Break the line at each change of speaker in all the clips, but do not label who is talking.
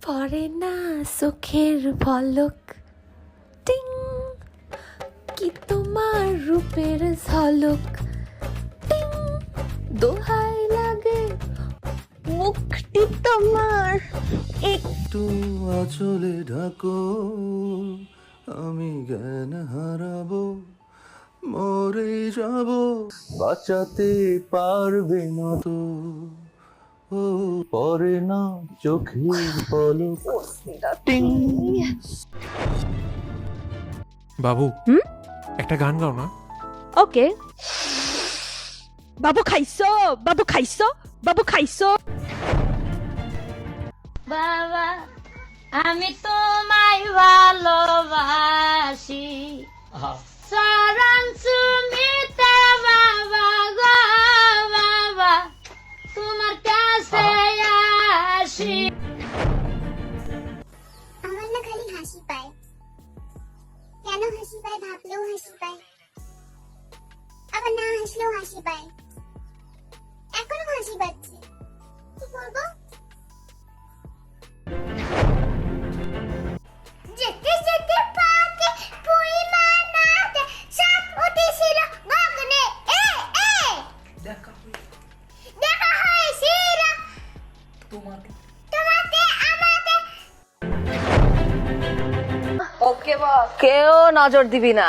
পরে না চোখের পলক, টিং, কি তোমার রূপের ঝলক, টিং, দোহাই লাগে মুখটি তোমার
একটু আঁচলে ঢাকো, আমি জ্ঞান হারাবো, মরে যাব, বাঁচাতে পারবে না তো। ও পরে না চোখের পলক, টিং।
বাবু একটা গান গাও না।
ওকে। বাবু খাইছো, বাবু খাইছো, বাবু খাইছো।
বাবা আমি তোমায় ভালোবাসি, চরণ সুমিতে বাবা গো বাবা তোমার কাছে আসি।
আমার না খালি হাসি পায়, কেন হাসি পায় ভাবলেও হাসি পায়, আবার না হাসলেও হাসি পায়, এখনো হাসি পাচ্ছে, কি করবো? যেতে যেতে পাকে পরিমাণাতে সব উঠেছিল গগনে, দেখা হয়েছিল তোমাকে আমাকে।
ওকে বস, কেউ নজর দিবি না,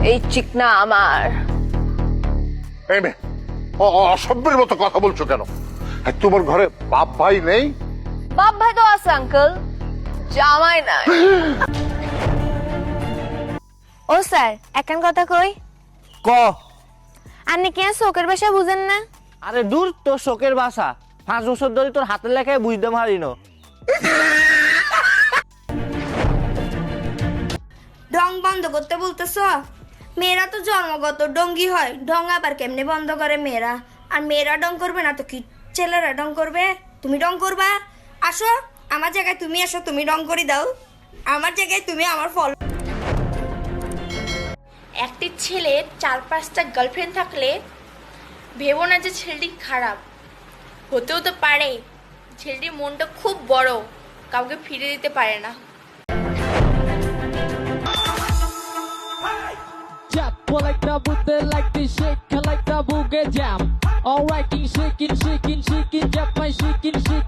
এই চিকনা আমার।
এই মেয়ে, অসভ্যের মতো কথা বলছো কেন? আর তোমার ঘরে বাপ ভাই নেই?
বাপ ভাই তো আছে আঙ্কেল, জামাই নাই।
ও স্যার একখান কথা কই।
ক।
আপনি কি শোকের ভাষা বুঝেন না?
আরে দূর, তোর শোকের ভাষা 5 বছর ধরে তোর হাতের লেখায় বুঝতে পারি না।
ঢং বন্ধ করতে বলতেছ? মেয়েরা তো জন্মগত ডঙ্গি হয়, ঢং আবার কেমনে বন্ধ করে মেয়েরা? আর মেয়েরা ডং করবে না তো কি ছেলেরা ডং করবে? তুমি ডং করবা? আসো আমার জায়গায়, তুমি আসো, তুমি ডং করে দাও আমার জায়গায়, তুমি আমার ফল।
একটি ছেলের 4-5টা গার্লফ্রেন্ড থাকলে ভেবো না যে ছেলেটি খারাপ। হতেও তো পারে ছেলেটির মনটা খুব বড়, কাউকে ফিরে দিতে পারে না।
Like the Buddha, like the shake, like the boogie jam. Alright, shaking, shaking, shaking, jump my shaking, shaking.